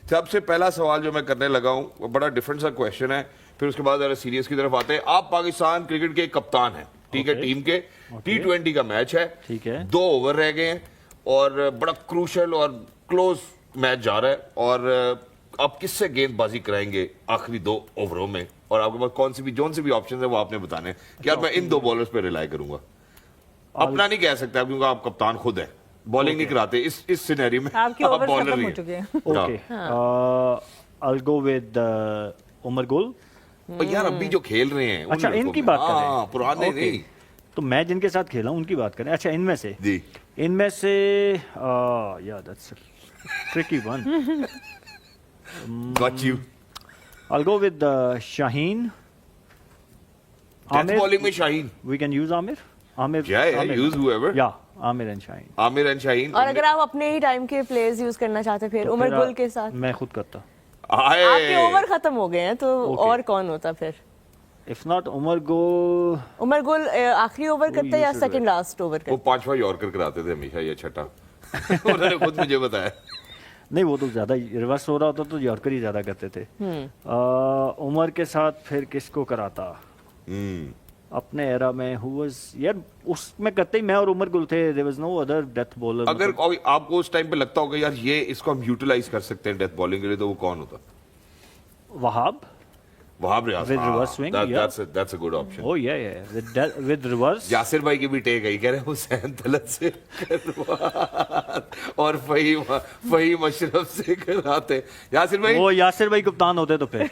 سب سے پہلا سوال جو میں کرنے لگا ہوں وہ بڑا ڈفرنٹ سا کویشچن ہے, پھر اس کے بعد ذرا سیریس کی طرف آتے ہیں. آپ پاکستان کرکٹ کے کپتان ہیں, ٹھیک ہے, ٹیم کے T20 کا میچ ہے, 2 اوور رہ گئے ہیں اور بڑا کروشل اور کلوز میچ جا رہا ہے, اور آپ کس سے گیند بازی کرائیں گے آخری 2 اووروں میں, اور آپ کے پاس کون سی بھی جون سے بھی آپشن ہے وہ آپ نے بتانے ہیں کہ یار میں ان 2 بالرز پہ ریلائی کروں گا. اپنا نہیں کہہ سکتا کیونکہ آپ کپتان خود ہیں, بالنگ نہیں کراتے اس سینیریو میں, آپ کے اوور ختم ہو چکے ہیں. اوکے, I'll go with عمر گل. یار ابھی جو کھیل رہے ہیں اچھا ان کی بات کر رہے ہیں, پرانے نہیں, تو میں جن کے ساتھ کھیلا ہوں ان کی بات کریں. اچھا ان میں سے جی ان میں سے yeah that's a tricky one. got you. I'll go with Shaheen. Death bowling میں شاہین, We can use Amir. use whoever. Yeah, Amir and Shaheen. Amir and Shaheen. اور اگر آپ اپنے ہی ٹائم کے پلیئرز یوز کرنا چاہتے پھر عمر گل کے ساتھ, میں خود کرتا. آپ کے اوور ختم ہو گئے ہیں تو اور کون ہوتا پھر؟ If not عمر گل, عمر گل آخری اوور کرتے یا سیکنڈ لاسٹ اوور وہ کرتے؟ 5واں یارکر کراتے تھے ہمیشہ, یہ چھٹا انہوں نے خود مجھے بتایا. نہیں وہ تو زیادہ ریورس ہو رہا ہوتا تو یارکر ہی زیادہ کرتے تھے. عمر کے ساتھ پھر کس کو کراتا اپنے ایرا میں؟ یار اس میں کرتے ہی میں اور عمر گل تھے. there was no other death bowler. اگر آپ کو اس ٹائم پہ لگتا ہوگا یار یہ اس کو ہم یوٹیلائز کر سکتے ہیں ڈیتھ بالنگ کے لیے, تو وہ کون ہوتا؟ Wahab Riaz. With reverse swing, yeah. That's a good option. Oh yeah. With reverse. Yasir بھائی کی بھی ٹیک ہے, کہہ رہے ہیں حسین طلعت سے اور فہیم اشرف سے کراتے. یاسر بھائی, وہ یاسر بھائی کپتان ہوتے تو پھر.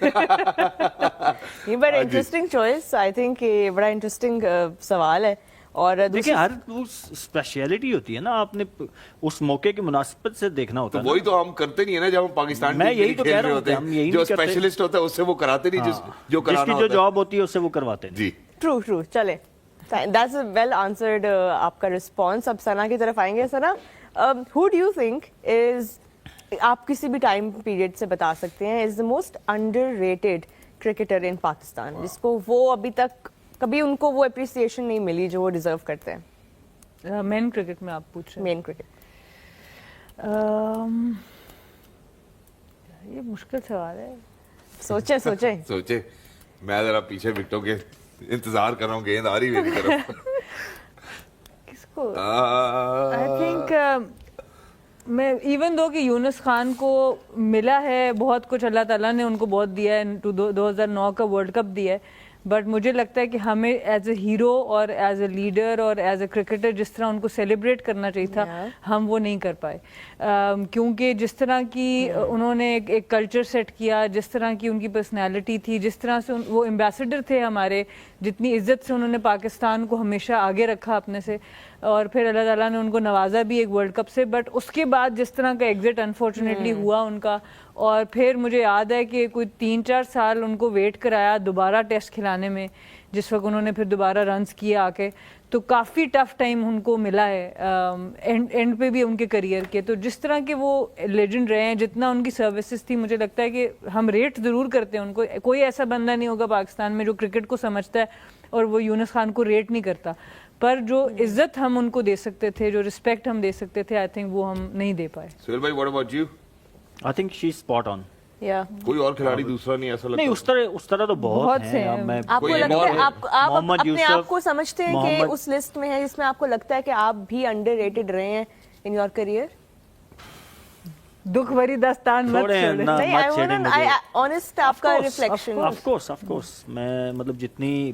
یہ بڑا انٹرسٹنگ چوائس, آئی تھنک یہ بڑا انٹرسٹنگ سوال ہے. اور دیکھیں ہر اسپیشلٹی ہوتی ہے نا, آپ نے اس موقع کی مناسبت سے دیکھنا ہوتا ہے. وہی تو ہم کرتے نہیں ہے نا جب ہم پاکستان میں ٹیم یہی تو کہہ رہا ہوں, جو اسپیشلسٹ ہوتا ہے اس سے وہ کراتے نہیں, جو جس کی جو جاب ہوتی ہے اس سے وہ کرواتے ہیں. جی ٹرو چلے, دیٹس ویل آنسرڈ آپ کا رسپانس. اب ثنا کی طرف آئیں گے. Sana, who do you think is, آپ کسی بھی ٹائم پیریڈ سے بتا سکتے ہیں, is the most underrated cricketer in Pakistan, جس کو وہ ابھی تک کبھی ان کو وہ اپریسیشن نہیں ملی جو وہ ڈیزرو کرتے ہیں مین کرکٹ میں؟ آپ پوچھ رہے ہیں مین کرکٹ. یہ مشکل سوال ہے. سوچیں. میں ذرا پیچھے وکٹوں کے انتظار کر رہا ہوں, گیند آ رہی میری طرف. کس کو؟ آئی تھنک میں ایون دو کہ یونس خان کو ملا ہے بہت کچھ, اللہ تعالیٰ نے ان کو بہت دیا ہے, 2009 کا ورلڈ کپ دیا ہے, بٹ مجھے لگتا ہے کہ ہمیں ایز اے ہیرو اور ایز اے لیڈر اور ایز اے کرکٹر جس طرح ان کو سیلیبریٹ کرنا چاہیے تھا, ہم وہ نہیں کر پائے. کیونکہ جس طرح کی انہوں نے ایک کلچر سیٹ کیا, جس طرح کی ان کی پرسنالٹی تھی, جس طرح سے وہ ایمبیسڈر تھے ہمارے, جتنی عزت سے انہوں نے پاکستان کو ہمیشہ آگے رکھا اپنے سے, اور پھر اللہ تعالیٰ نے ان کو نوازا بھی ایک ورلڈ کپ سے. بٹ اس کے بعد جس طرح کا ایگزٹ انفارچونیٹلی ہوا ان کا, اور پھر مجھے یاد ہے کہ کوئی 3-4 سال ان کو ویٹ کرایا دوبارہ ٹیسٹ کھلانے میں, جس وقت انہوں نے پھر دوبارہ رنز کیے آ کے, تو کافی ٹف ٹائم ان کو ملا ہے اینڈ پہ بھی ان کے کریئر کے. تو جس طرح کے وہ لیجنڈ رہے ہیں, جتنا ان کی سروسز تھی, مجھے لگتا ہے کہ ہم ریٹ ضرور کرتے ہیں ان کو. کوئی ایسا بندہ نہیں ہوگا پاکستان میں جو کرکٹ کو سمجھتا ہے اور وہ یونس خان کو ریٹ نہیں کرتا, پر جو عزت ہم ان کو دے سکتے تھے, جو رسپیکٹ ہم دے سکتے تھے, آئی تھنک وہ ہم نہیں دے پائے. سہیل بھائی, what about you? I think she's spot on. کوئی اور کھلاڑی دوسرا نہیں ایسا لگتا؟ نہیں اس طرح تو بہت ہیں. آپ کو لگتا ہے آپ اپنے آپ کو سمجھتے ہیں کہ اس لسٹ میں ہے جس میں آپ کو لگتا ہے کہ آپ بھی انڈر ریٹڈ رہے ہیں ان یور کریئر؟ دکھ بھری داستان مت چھوڑیں. آنیسٹ آپ کا ریفلیکشن. آف کورس میں مطلب جتنی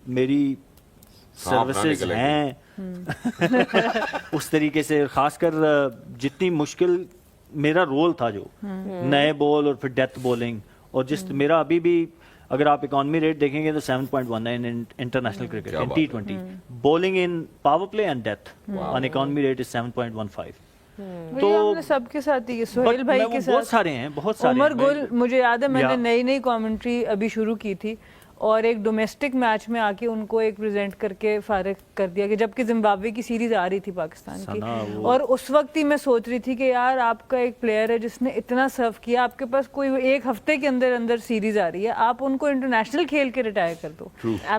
میری سروسز ہیں اس طریقے سے, خاص کر جتنی مشکل میرا رول تھا جو نئے بال اور پھر ڈیتھ بولنگ, اور جس میرا ابھی بھی اگر آپ اکانومی ریٹ دیکھیں گے تو 7.19 in international cricket in T20 bowling in power play and death on economy rate is 7.15. تو ہم نے سب کے ساتھ ہی, سہیل بھائی کے ساتھ بہت سارے ہیں. عمر گل, مجھے یاد ہے میں نے نئی کامنٹری ابھی شروع کی تھی, اور ایک ڈومیسٹک میچ میں آ کے ان کو ایک پریزنٹ کر کے فارغ کر دیا, کہ جبکہ زمبابوے کی سیریز آ رہی تھی پاکستان کی, اور اس وقت ہی میں سوچ رہی تھی کہ یار آپ کا ایک پلیئر ہے جس نے اتنا سرو کیا, آپ کے پاس کوئی 1 ہفتے کے اندر سیریز آ رہی ہے, آپ ان کو انٹرنیشنل کھیل کے ریٹائر کر دو.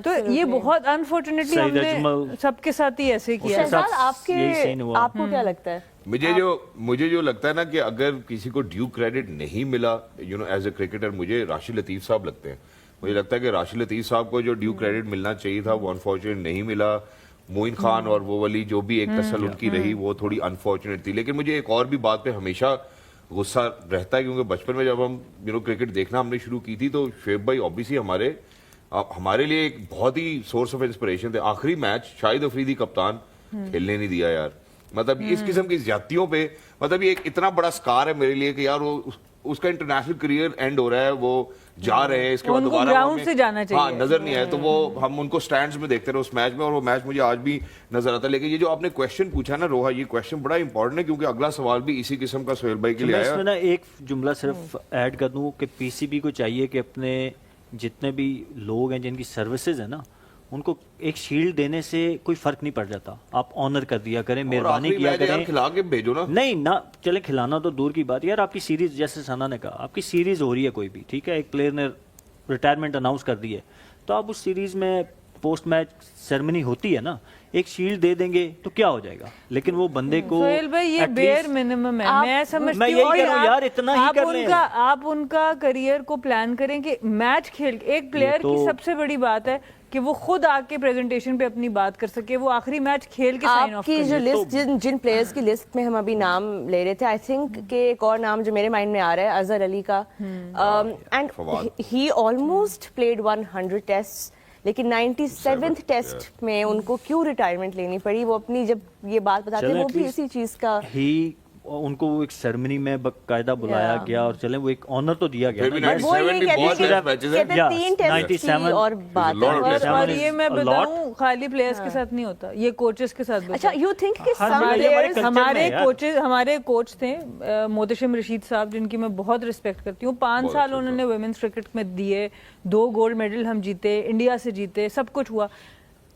تو یہ بہت انفارچونیٹلی ہم نے سب کے ساتھ ہی ایسے کیا. آپ کو کیا لگتا ہے مجھے جو لگتا ہے نا کہ اگر کسی کو ڈیو کریڈٹ نہیں ملا ایز اے کرکٹر, مجھے راشد لطیف صاحب لگتے ہیں. مجھے لگتا ہے کہ راشد لطیف صاحب کو جو ڈیو کریڈٹ ملنا چاہیے تھا وہ انفارچونیٹ نہیں ملا. معین خان اور وہ والی جو بھی ایک تسل ان کی رہی وہ تھوڑی انفارچونیٹ تھی. لیکن مجھے ایک اور بھی بات پہ ہمیشہ غصہ رہتا ہے, کیونکہ بچپن میں جب ہم کرکٹ دیکھنا ہم نے شروع کی تھی تو شعیب بھائی اوبیسلی ہمارے لیے ایک بہت ہی سورس آف انسپریشن تھے. آخری میچ شاہد افریدی کپتان کھیلنے نہیں دیا یار. مطلب اس قسم کی زیادتیوں پہ مطلب یہ ایک اتنا بڑا سکار ہے میرے لیے کہ یار وہ اس کا انٹرنیشنل کریئر اینڈ ہو رہا ہے, وہ جا رہے ہیں, اس کے بعد دوبارہ گراؤنڈ سے جانا چاہیے, نظر نہیں آئے. تو وہ ہم ان کو سٹینڈز میں دیکھتے رہے اس میچ میں, اور وہ میچ مجھے آج بھی نظر آتا ہے. لیکن یہ جو آپ نے کویشچن پوچھا نا روہا, یہ کویشچن بڑا امپورٹنٹ ہے کیونکہ اگلا سوال بھی اسی قسم کا سہیل بھائی کے لیے میں اس آیا. میں نا ایک جملہ صرف ایڈ کر دوں کہ پی سی بی کو چاہیے کہ اپنے جتنے بھی لوگ ہیں جن کی سروسز ہیں نا ان کو ایک شیلڈ دینے سے کوئی فرق نہیں پڑ جاتا. آپ آنر کر دیا کریں, مہربانی کیا کریں. کھلا کے بھیجو نا. نہیں نہ چلے کھلانا تو دور کی بات. یار آپ کی سیریز, جیسے ثنا نے کہا, آپ کی سیریز ہو رہی ہے کوئی بھی, ٹھیک ہے, ایک پلیئر نے ریٹائرمنٹ اناؤنس کر دی ہے, تو آپ اس سیریز میں پوسٹ میچ سیرمنی ہوتی ہے نا, ایک شیلڈ دے دیں گے تو کیا ہو جائے گا. لیکن وہ بندے کو سہیل بھائی یہ بیئر منیمم ہے, میں سمجھتی یہی کہہ رہا ہوں یار, اتنا ہی کر لیں. آپ ان کا کریئر کو پلان کریں کہ میچ کھیل, ایک پلیئر کی سب سے بڑی بات ہے کہ وہ خود آ کے پریزنٹیشن پہ اپنی بات کر سکے, وہ آخری میچ کھیل کے سائن آف کی جو لسٹ جن پلیئرز کی لسٹ میں ہم ابھی نام لے رہے تھے, آئی تھنک کہ ایک اور نام جو میرے مائنڈ میں آ رہا ہے اظہر علی کا, and he almost played 100 test, لیکن 97th ٹیسٹ میں ان کو کیوں ریٹائرمنٹ لینی پڑی. وہ اپنی جب یہ بات بتاتے ہیں وہ بھی اسی چیز کا, ان کو ایک سرمنی میں باقاعدہ بلایا گیا اور چلیں وہ ایک آنر تو دیا گیا. اور یہ میں بتاؤں خالی پلیئرز کے ساتھ نہیں ہوتا, یہ کوچز کے ساتھ. اچھا یو تھنک کہ ہمارے کوچ تھے محتشم رشید صاحب, جن کی میں بہت رسپیکٹ کرتی ہوں. 5 سال انہوں نے ویمنس کرکٹ میں دیے, 2 گولڈ میڈل ہم جیتے, انڈیا سے جیتے, سب کچھ ہوا.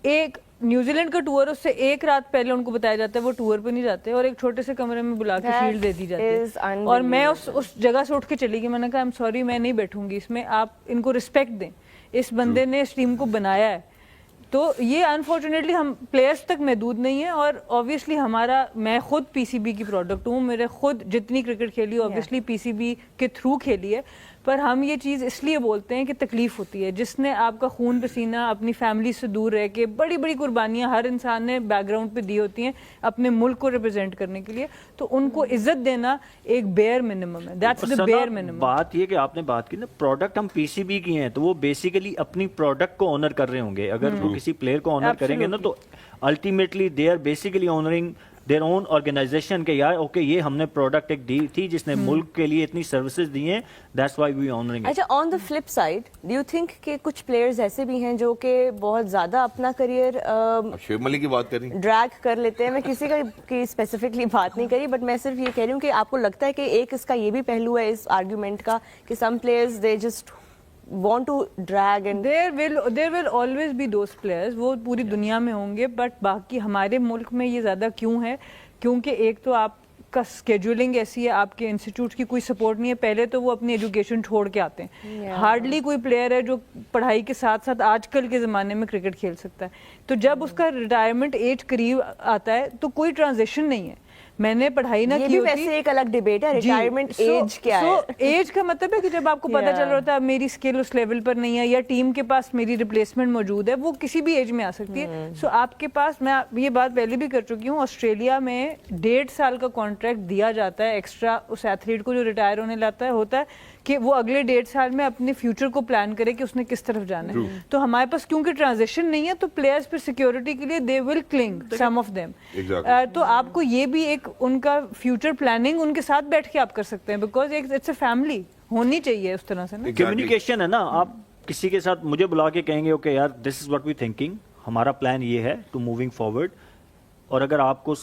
ایک نیوزی لینڈ کا ٹور, اس سے ایک رات پہلے ان کو بتایا جاتا ہے وہ ٹور پہ نہیں جاتے, اور ایک چھوٹے سے کمرے میں بلا کے شیلڈ دے دی جاتی ہے. اور میں اس جگہ سے اٹھ کے چلی گئی, میں نے کہا ایم سوری میں نہیں بیٹھوں گی اس میں, آپ ان کو رسپیکٹ دیں, اس بندے نے اس ٹیم کو بنایا ہے. تو یہ انفارچونیٹلی ہم پلیئرس تک محدود نہیں ہیں, اور اوبیسلی میں خود پی سی بی کی پروڈکٹ ہوں, میرے خود جتنی کرکٹ کھیلی اوبیسلی پی سی بی کے تھرو کھیلی ہے. پر ہم یہ چیز اس لیے بولتے ہیں کہ تکلیف ہوتی ہے, جس نے آپ کا خون پسینہ اپنی فیملی سے دور رہ کے بڑی بڑی قربانیاں ہر انسان نے بیک گراؤنڈ پہ دی ہوتی ہیں اپنے ملک کو ریپرزینٹ کرنے کے لیے, تو ان کو عزت دینا ایک بیئر منیمم ہے. That's the bare minimum. بات یہ کہ آپ نے بات کی نا پروڈکٹ ہم پی سی بی کی ہیں, تو وہ بیسیکلی اپنی پروڈکٹ کو آنر کر رہے ہوں گے. اگر وہ کسی پلیئر کو آنر کریں گے نا تو ultimately they are basically honouring their own organization کہ یار اوکے یہ ہم نے پروڈکٹ ایک دی تھی جس نے ملک کے لیے اتنی سروسز دی ہیں, that's why we honoring it. اچھا on the flip side do you think کہ کچھ پلیئرز ایسے بھی ہیں جو کہ بہت زیادہ اپنا کریئر شعیب ملک کی بات کر رہی ڈریگ کر لیتے ہیں, میں کسی کی اسپیسیفکلی بات نہیں کری, بٹ میں صرف یہ کہہ رہی ہوں کہ آپ کو لگتا ہے کہ ایک اس کا یہ بھی پہلو ہے اس آرگیومنٹ کا کہ some players they just want to drag and there will always be those players, وہ پوری دنیا میں ہوں گے, بٹ باقی ہمارے ملک میں یہ زیادہ کیوں ہے کیونکہ ایک تو آپ کا اسکیجولنگ ایسی ہے, آپ کے انسٹیٹیوٹ کی کوئی سپورٹ نہیں ہے. پہلے تو وہ اپنی ایجوکیشن چھوڑ کے آتے ہیں, ہارڈلی کوئی پلیئر ہے جو پڑھائی کے ساتھ ساتھ آج کل کے زمانے میں کرکٹ کھیل سکتا ہے. تو جب اس کا ریٹائرمنٹ ایج قریب آتا ہے تو کوئی ٹرانزیشن نہیں ہے. میں نے پڑھائی نہ کی ہوتی, ویسے ایک الگ ڈیبیٹ ہے ریٹائرمنٹ ایج کیا ہے. ایج کا مطلب ہے کہ جب آپ کو پتہ چل رہا ہوتا ہے میری اسکل اس لیول پر نہیں ہے یا ٹیم کے پاس میری ریپلیسمنٹ موجود ہے, وہ کسی بھی ایج میں آ سکتی ہے. سو آپ کے پاس, میں یہ بات پہلے بھی کر چکی ہوں, آسٹریلیا میں 1.5 سال کا کانٹریکٹ دیا جاتا ہے ایکسٹرا اس ایتھلیٹ کو جو ریٹائر ہونے لاتا ہے, ہوتا ہے کہ وہ اگلے 1.5 سال میں اپنے فیوچر کو پلان کرے کہ اس نے کس طرف جانا ہے. تو ہمارے پاس کیونکہ ٹرانزیشن نہیں ہے تو پلیئرز پھر سیکیورٹی کے لیے دے ول کلنگ سم آف دیم. تو آپ کو یہ بھی ایک ان کا فیوچر پلاننگ ان کے ساتھ بیٹھ کے آپ کر سکتے ہیں, بیکاز اٹس اے فیملی ہونی چاہیے اس طرح سے نا. کمیونیکیشن ہے نا, آپ کسی کے ساتھ مجھے بلا کے کہیں گے اوکے یار دس از واٹ وی تھنکنگ, ہمارا پلان یہ ہے ٹو موونگ فارورڈ, اور اگر آپ کو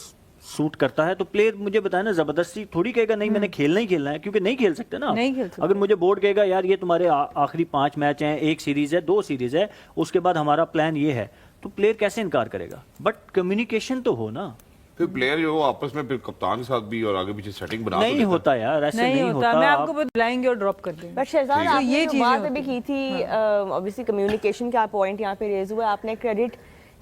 سوٹ کرتا ہے تو پلیئر مجھے بتائے نا, زبردستی تھوڑی کہے گا نہیں میں نے کھیلنا ہی کھیلنا ہے, کیونکہ نہیں کھیل سکتے نا. اگر مجھے بورڈ کہے گا یار یہ تمہارے آخری 5 میچ ہیں, 1 سیریز ہے, 2 سیریز ہے, اس کے بعد ہمارا پلان یہ ہے, تو پلیئر کیسے انکار کرے گا. بٹ کمیونیکیشن تو ہو نا, پھر پلیئر جو آپس میں پھر کپتان کے ساتھ بھی اور آگے پیچھے سیٹنگ بنا نہیں ہوتا یار, ایسے نہیں ہوتا. میں آپ کو بتلائیں گے اور ڈراپ کر دیں گے. بٹ شہزاد آپ نے جو بات ابھی کی تھی, obviously کمیونیکیشن کا پوائنٹ یہاں پہ ریز ہوا, آپ نے credit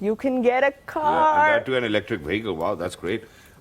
you can get a car. that to an electric vehicle. Wow, that's great.